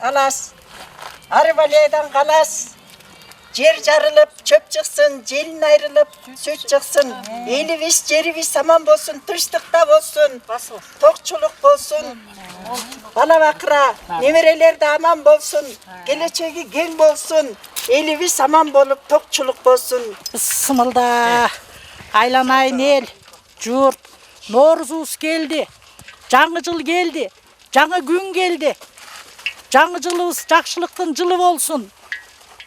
Alas. Arıvaleyden kalas. Cer jarılıp çöp çıksın, gelin ayrılıp süt çıksın. Eliviş, ceriviş aman bolsun, tırştıkta bolsun. Tokçuluk bolsun. Bala bakıra, nemereler de aman bolsun. Geleceği gen bolsun. Eliviş aman bolup tokçuluk bolsun. Sımılda, aylanayın el, jurt, Nooruz geldi, жаңы жыл geldi, жаңы gün geldi. Жаңы жылыбыз жақшылықтың жылы болсын.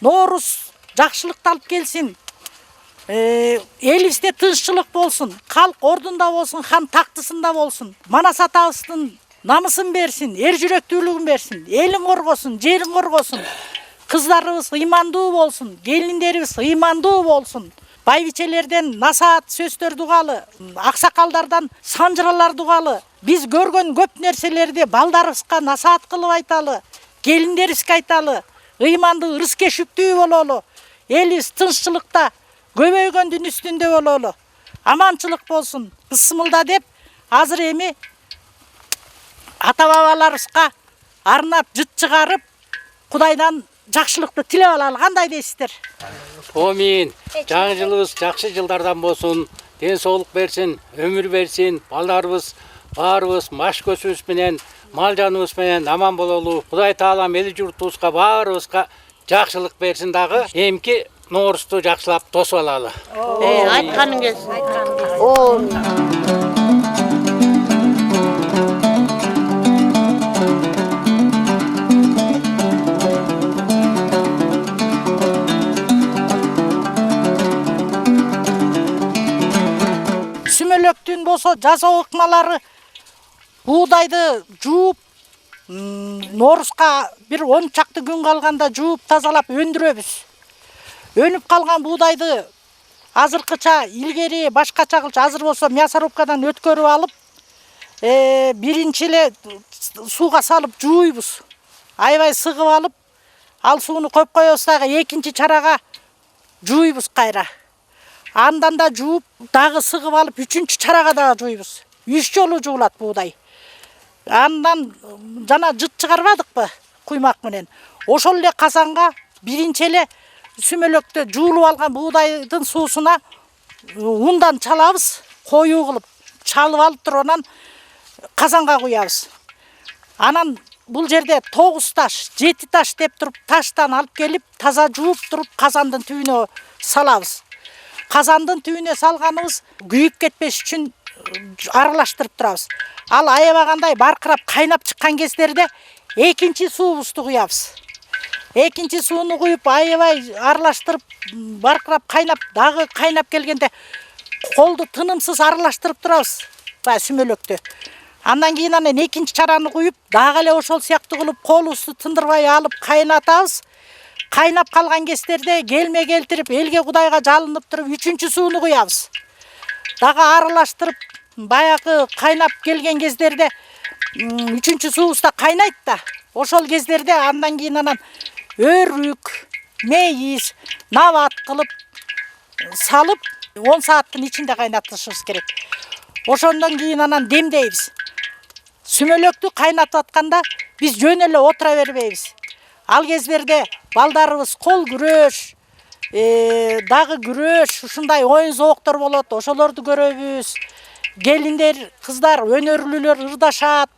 Nooruz жақшылықты алып келсін. Елімізде тыныштық болсын. Халық ордында болсын, хан тақтысында болсын. Манас атабыздың намысын берсін, ер жүректүүлігін берсін. Елін қорғосын, жерін қорғосын. Қыздарыбыз имандуу болсын, келиндерибиз имандуу болсын. Байбичелерден насаат сөздөр дугалы, аксакалдардан санжыралар дугалы. Биз көргөн көп нерселерди балдарыбызга насаат кылып айталы, келиндерибизге айталы, ыймандуу ырыскешүктүү бололу. Элибиз тынччылыкта, көбөйгөндүн үстүндө бололу. Аманчылык болсун. Бысмылда деп, азыр эми ата бабаларыбызга арнап жыт чыгарып, Кудайдан жакшылыкты тилеп алалы. Кандай дейсиздер? Амин. Жаңы жылыбыз жакшы жылдардан болсун, ден соолук берсин, өмүр берсин, балдарыбыз баарыбыз маш көзүбүз менен, мал жаныбыз менен аман бололу. Кудай таалам эли журтубузга баарыбызга жакшылык берсин дагы. Эмки Ноорузду жакшылап тосуп алалы. Айтканың келсин. Сүмөлөктүн болсо жаза ыкмалары buğdaydı жууп, Nooruzга bir 10 чакты күн калганда жууп тазалап өндүрөбүз. Өнүп калган buğdayды азыркыча илгери башкача кылчу, азыр болсо мясорубкадан өткөрүп алып, биринчи эле сууга салып жууйбуз. Аябай сыгып алып, ал сууну көп коебуз дагы экинчи чарага жууйбуз кайра. Андан да жууп, дагы сыгып алып, үчүнчү чарага да жууйбуз. 3 жолу жуулат buğday. Андан жана жыт чыгарбадыкпы куймак менен. Ошол эле казанга биринчи эле сүмөлөктө жуулуп алган buğdayдын суусуна ундан чалабыз, коюу кылып чалып алып туруп анан казанга куябыз. Анан бул жерде 9 таш, 7 таш деп туруп таштан алып келип, таза жууп туруп казандын түбүнө салабыз. Казандын түбүнө салганыбыз күйүп кетпеш үчүн аралаштырып турабыз. Ал аябагандай баркырап кайнап чыккан кездерде экинчи суубузду куябыз. Экинчи сууну куюп аябай аралаштырып баркырап кайнап, дагы кайнап келгенде колду тынымсыз аралаштырып турабыз. Сүмөлөктө. Андан кийин анан экинчи чараны куюп, дагы эле ошол сыяктуу кылып колубузду тындырбай алып кайнатабыз. Кайнап калган кездерде келме келтирип, элге Кудайга жалынып туруп, үчүнчү сууну куябыз. Дагы аралаштырып, баягы кайнап келген кездерде үчүнчү суубуз да кайнайт да. Ошол кездерде андан кийин анан өрүк, мейиз, нават кылып салып 10 сааттын ичинде кайнатышыбыз керек. Ошондон кийин анан демдейбиз. Сүмөлөктү кайнатып атканда биз жөн эле отура бербейбиз. Ал кездерде балдарыбыз кол күрөш, дагы күрөш, ушундай оюн зооктор болот, ошолорду көрөбүз. Келиндер, кыздар, өнөрлүүлөр ырдашат,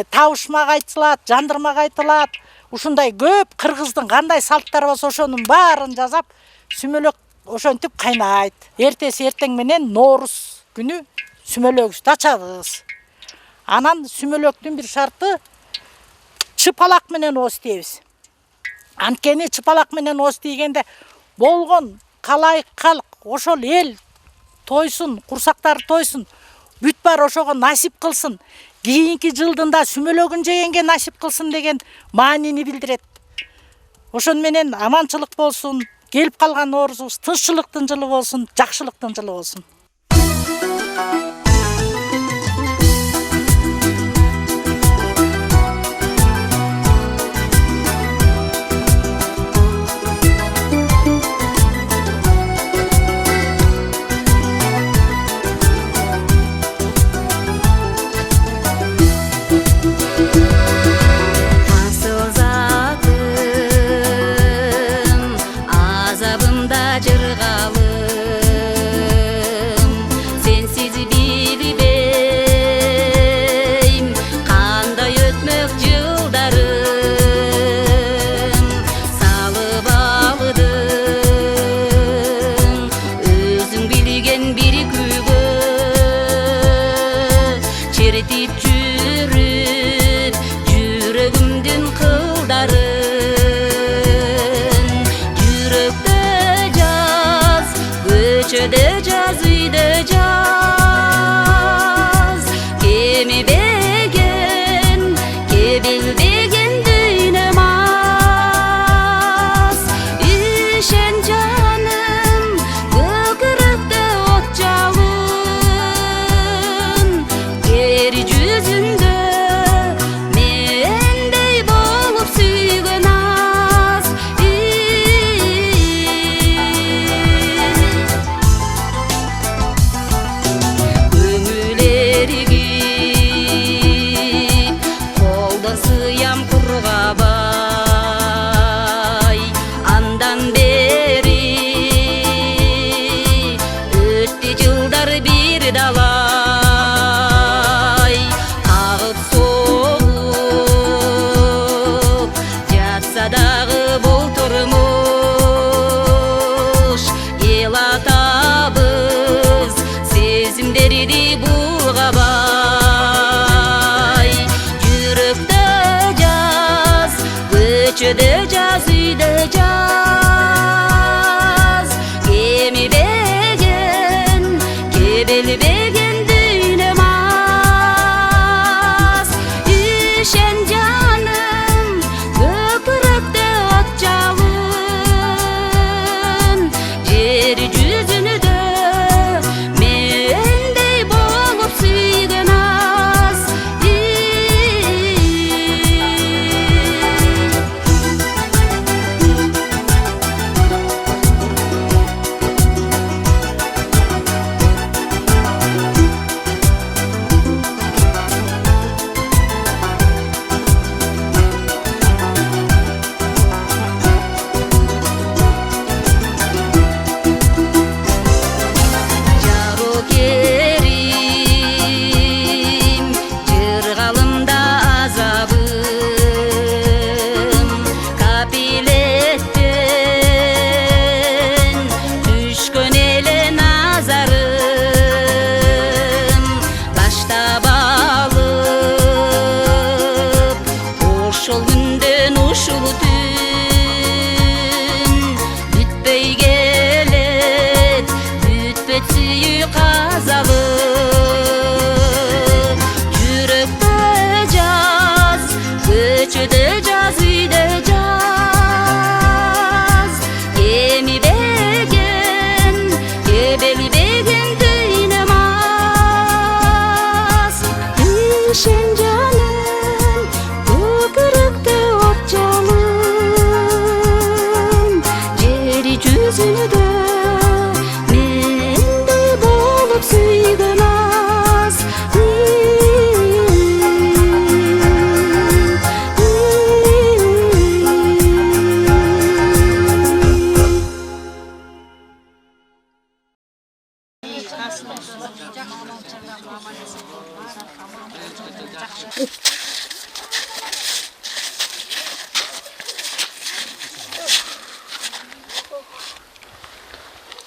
табышмак айтылат, жандырмак айтылат. Ушундай көп кыргыздын кандай салттары болсо ошонун баарын жасап, сүмөлөк ошентип кайнайт. Эртеси эртең менен Ноорuz күнү сүмөлөгүбүздү ачабыз. Анан сүмөлөктүн бир шарты чыпалак менен ооз тийбиз. Анткени чыпалак менен ооз тийгенде болгон калайык калк, ошол эл тойсун, курсактары тойсун, бүт баары ошого насип кылсын. кийинки жылдында сүмөлөгүн жегенге насип кылсын деген маанини билдирет. Ошон менен аманчылык болсун, келип калган оорузубуз тынччылыктын жылы болсун, жакшылыктын жылы болсун. Köşede caz, üyde caz. Gemi begen, kebeli begen düğünemaz. Üşen canım, köpürükte ot çalın. Yeri yüzünü de mendey bolup suygen az. Köşede caz, üyde caz. Gemi begen, kebeli begen düğünemaz. Üşen canım, köpürükte ot çalın. Yeri yüzünü de mendey bolup suygen az.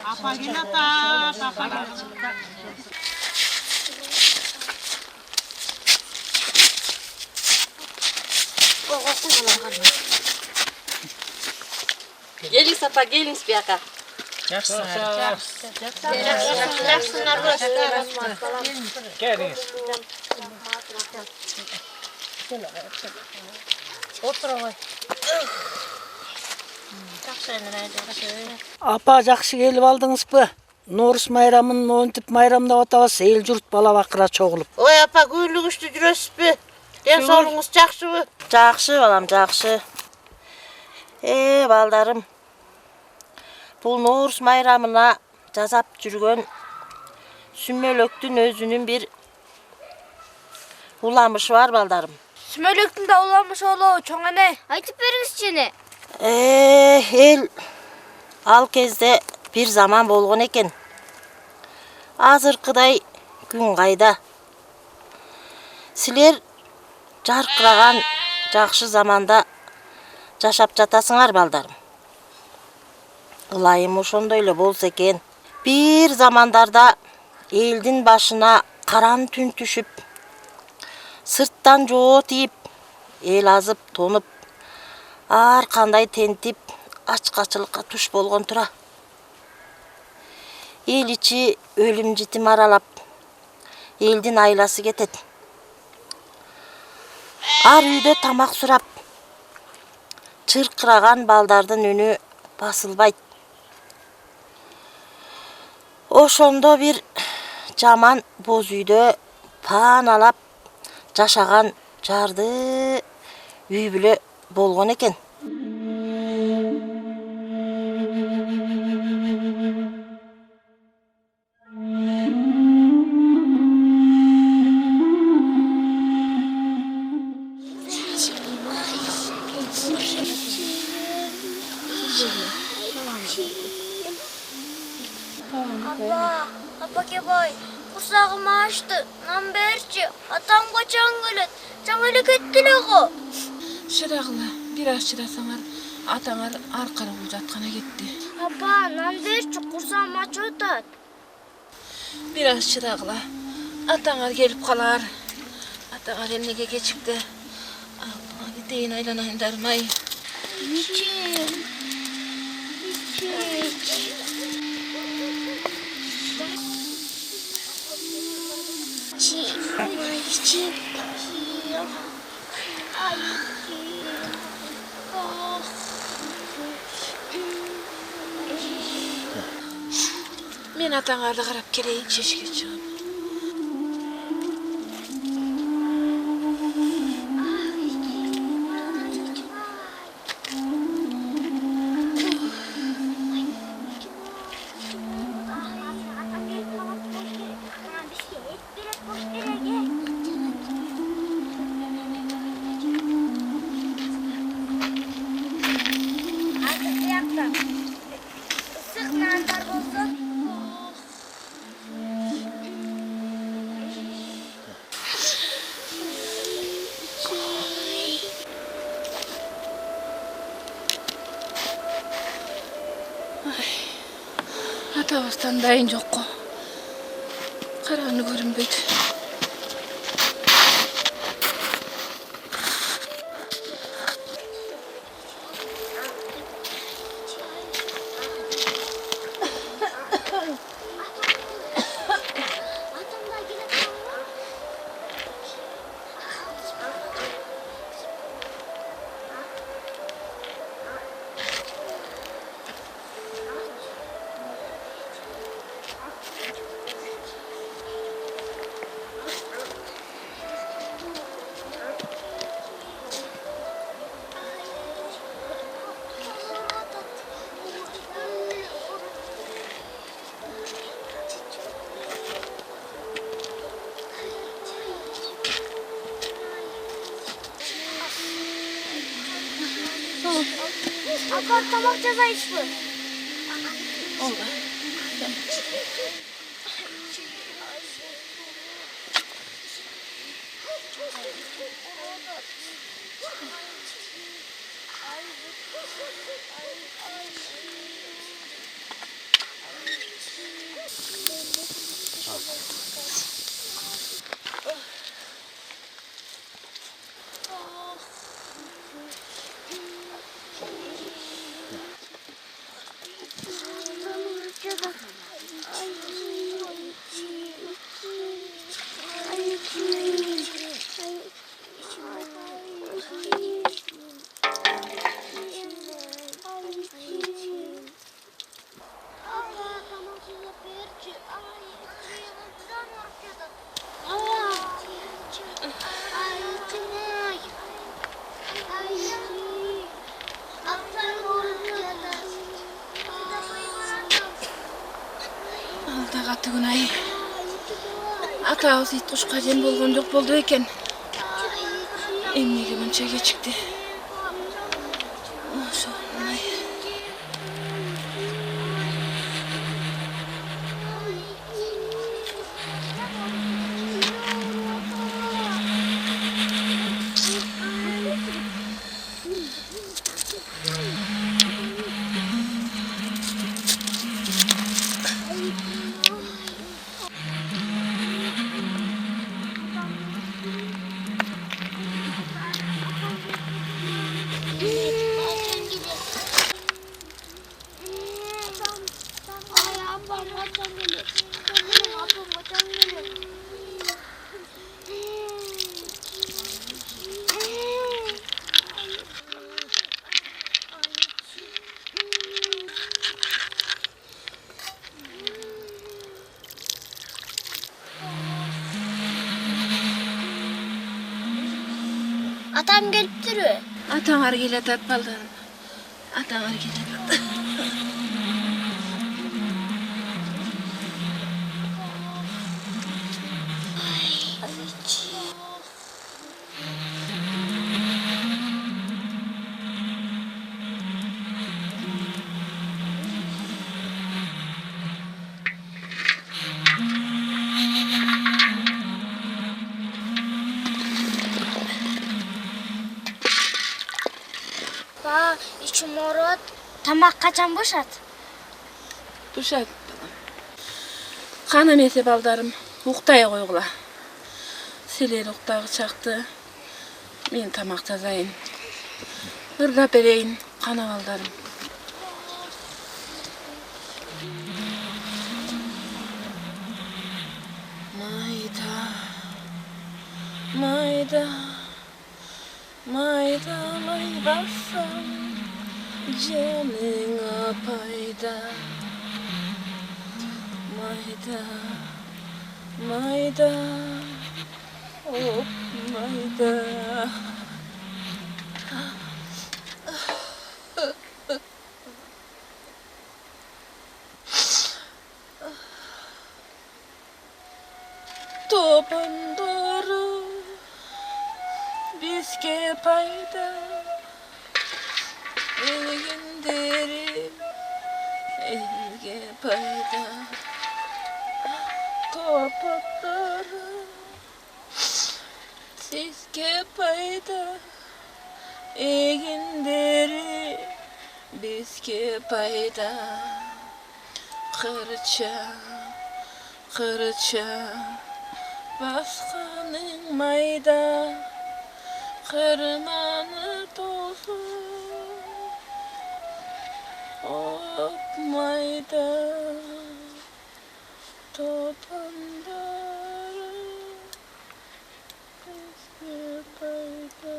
Apa gina ta, papa gina. Gelin Safa, gelin Spiyaka. Geliniz. Апа, жакшы келип алдыңызбы? Норус майрамын монтип майрамдап атабыз, эл журт бала бакыра чогулуп. Ой апа, күйлүгүштү жүрөсүзбү? Ден соолугуңуз жакшыбы? Жакшы балам, жакшы. Балдарым. Бул Норус майрамына жасап жүргөн сүмөлөктүн өзүнүн бир уламышы бар балдарым. Сүмөлөктүн да уламышы болобу, чоң эне? Айтып бериңизчи эне. Эл ал кезде бир заман болгон экен. Азыркыдай күн кайда? Силер жаркыраган жакшы заманда жашап жатасыңар балдарым. Ылайым ошондой эле болсо экен. Бир замандарда элдин башына каран түн түшүп, сырттан жоо тиип, эл азып, тонуп, ар кандай тентип, ачкачылыкка туш болгон тура. Эл ичи өлүм житим аралап, элдин айласы кетет. Ар үйдө тамак сурап, чыркыраган балдардын үнү басылбайт. Ошондо бир жаман боз үйдө пааналап жашаган жарды үй бүлө болгон экен. Апа кебай, курсагым ачты, нан берчи. Атам качан келет? Жаңы эле кетти эле го. Шырагыла, бир аз чыдасаңар, атаңар аркара бул жаткана кетти. Апа, нан берчи, курсагым ачып атат. Бир аз чыдагыла, атаңар келип калар. Атаңар эмнеге кечикти? Буга кетейин айланайын дармай. Мен атаңарды карап келейин, чечке чыгып. Isık nanlar bolsun. Атабыздан дайын жок го. Караны көрүнбөйт. Akar tamak cezayışlı. Oldu. Ay, аты күн ай. Атабыз ит кушка жем болгон жок болду экен. Эмнеге мынча кечикти? Ошо ай. Atam geliptir. Атаңар келатат балдарым. Атаңар келатат. Ba, içim orot. Tamak kaçan boşat. Бушат балам. Кан эмесе балдарым, уктай койгула. Силер уктагы чакты. Мен тамак тазайын. Ырдап берейин, кана балдарым. Майда, майда, майда, май басам, canına payda. Mayda, mayda, oh mayda. Topanları bizge payda. Elginderim, elge payda. Topakları sizge payda. Eginderim, bizge payda. Kırça, kırça, baskanın mayda. Kırmanı tozu. Hop mayda topanları eski payda.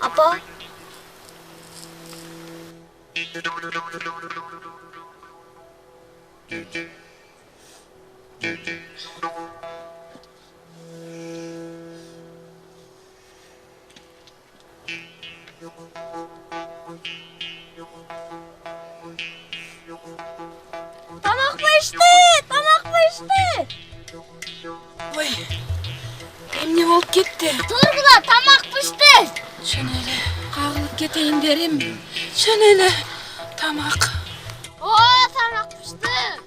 Apa? Tamak pişti, tamak pişti. Oy, emne bolup ketti. Turgula tamak pişti. Şönele, kağılıp keteyin derim. Şönele, tamak. Oo, tamak pişti.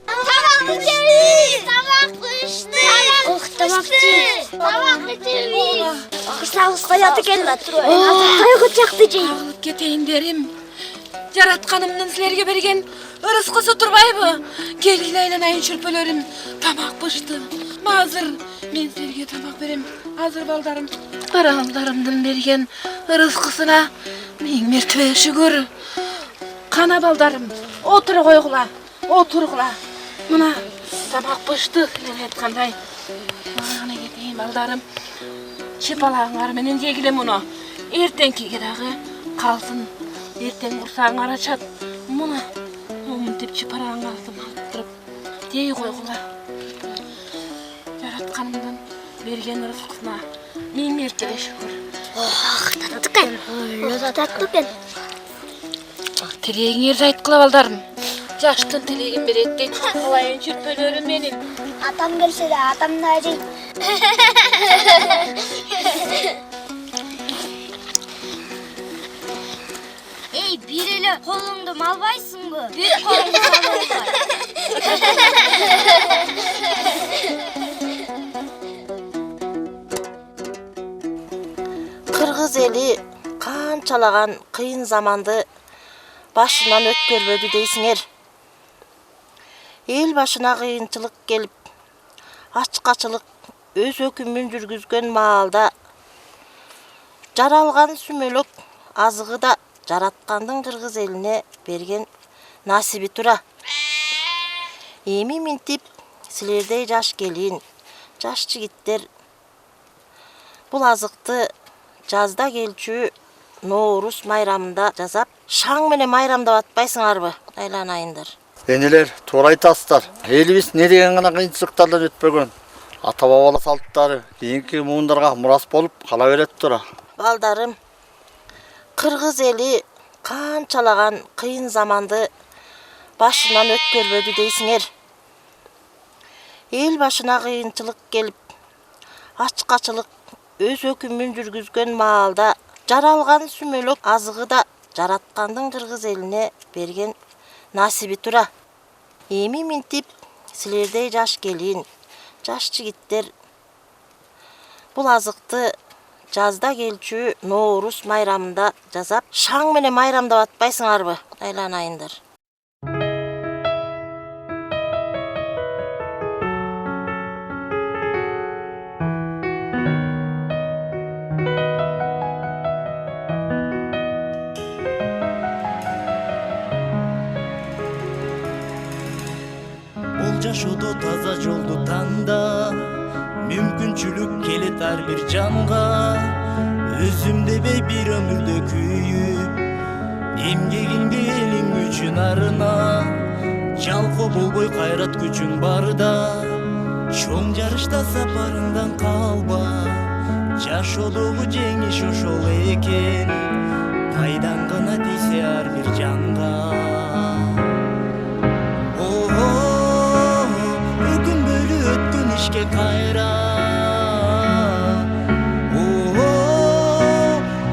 Tamak pişti. Tamak pişti. Oh, tamak pişti. Tamak pişti. Kırsağız hayatı gelme. Kayıkı çaktı. Kağılıp keteyin derim. Yaratkanımdın sizlerge bergen ırıskısı turbayby. Gelgile aylanayın çürpelerim. Tamak pıştı. Mazır. Men sizlerge tamak berem. Hazır baldarım. Barağımlarımdın bergen ırıskısına men mertebe şükür. Kana baldarım. Otur koygula. Oturgula. Muna tamak pıştı. Sizler aytkanday. Ana gideyim baldarım. Çıpalağınlar menen jegilem onu. Ertenki geragı kalsın. Erten kursağın açat. Muna umutip çıparağın kalsın alıp durup. Deyi koygula. Yaratkanımdan bergen rızkısına men mertebe şükür. Tatlı öyle tatlı ben. Tileğin yerze aytkıla baldarım. Jaştın tileğin beretti. Kolayın çürpelerim benim. Atam gelse de atam da acıyım. Ey bir ele kolunda mal baysın bu. Bir kolunda mal bay. Kırgız eli kançalagan kıyın zamandı başından ötkörбөдү дейсиңер. El başına kıyınçılık gelip açkaçılık öz ökümün жүргүзгөн маалда жаралган сүмөлөк азыгы да жараткандын кыргыз элине берген насиби тура. Эми минтип силердей жаш келин, жаш жигиттер бул азыкты жазда келчү Nooruz майрамында жасап, шаң менен майрамдап атпайсыңарбы? Айланайындар. Энелер, туура айтасыздар. Элибиз не деген гана кыйынчылыктардан өтпөгөн. Ата бабалар салттары кийинки муундарга мурас болуп кала берет тура. Балдарым, кыргыз эли канчалаган кыйын заманды башынан өткөрбөдү дейсиңер. Эл башына кыйынчылык келип, ачкачылык өз өкүмүн жүргүзгөн маалда жаралган сүмөлөк азыгы да жараткандын кыргыз элине берген насиби тура. Эми минтип силердей жаш келин, жаш жигиттер бул азыкты жазда келчү Nooruz майрамында жасап, шаң менен майрамдап атпайсыңарбы? Айланайындар. Жашоодо таза жолду танда, мүмкүнчүлүк келет ар бир жанга. Өзүм дебей бир өмүрдө күйүп, эмгегиңди элиң үчүн арына. Жалкоо болбой кайрат күчүң барда, чоң жарышта сапарыңдан калба. Жашоодогу жеңиш ошол экен, пайдаң гана тийсе ар бир жанга. İşke kayra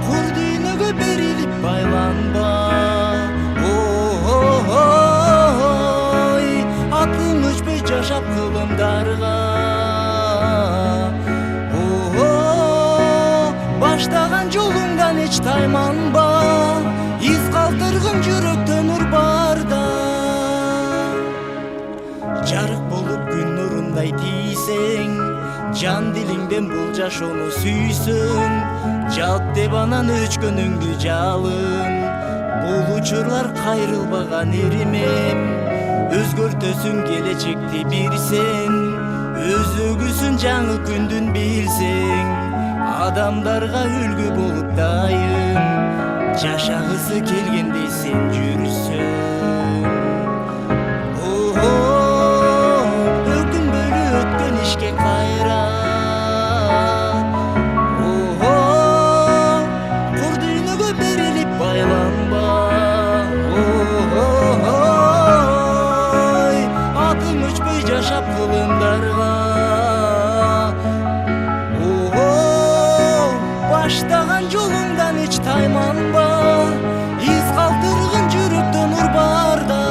kur düğünüge berilip baylanba. Atılmış bir yaşap kılımdarga. Baştagan yolundan hiç taymanba. İz kaldırgın yürekten ur barda. Жарык болуп күн нурундай тийсең, жан дилиңден бул жашоону сүйсөң, жат деп анан өчкөнүңдү жалын. Бул учурлар кайрылбаган эримем, өзгөртөсүң келечекти бир сен, өзөгүсүн жаңы күндүн билсең, адамдарга үлгү болуп дайым, жашагысы келгендей сен жүрсөң. İşke kayra kur düğünüge berilip baylanba. Atım uçpay yaşap kılımdarga. Baştagan yolundan hiç taymanba. İz kaldırgın жүрөктөн ur barda.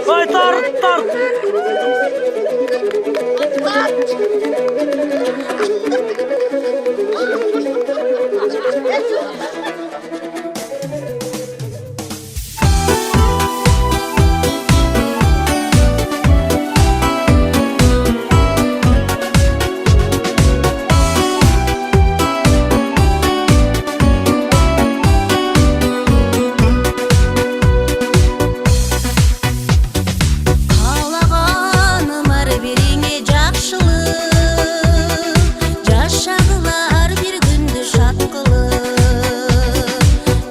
Ай тарт тарт. Қалағаным ар береңе жақшылық, жашағылар бір күнді шат қылып.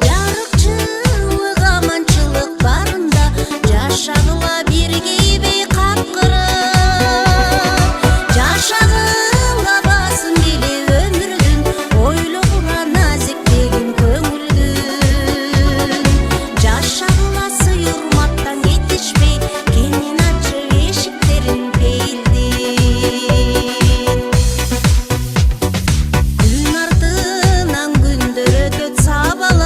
Жарықшылық, аманшылық барында, жашағыла бірге бейқап қырып. Жашағыла басын келе өмірдің, ойлығыла нәзіктеген көңілдің. Жашағыла сый урматтан кетішпей, кенен ачы ешіктерін пейілден. Күн артынан күндер өтөт сабалап,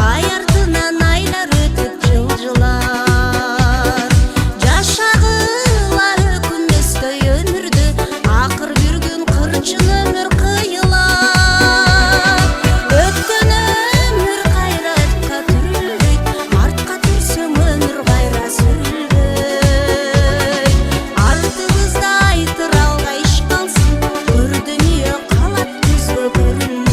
ай артынан айлар өтөт жылжылап. Жашағыла өкінбестой өмірді, ақыр бір күн қырчын өмір қиылап. Өткен өмір қайра артқа түрілбейт, артқа түрсең өмір қайра сүрілбейт. Артыбызда айтыр алға иш қалсын, өр дүние қалат көзге көрінбей.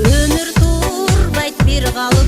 Өмір турбайт бір қалып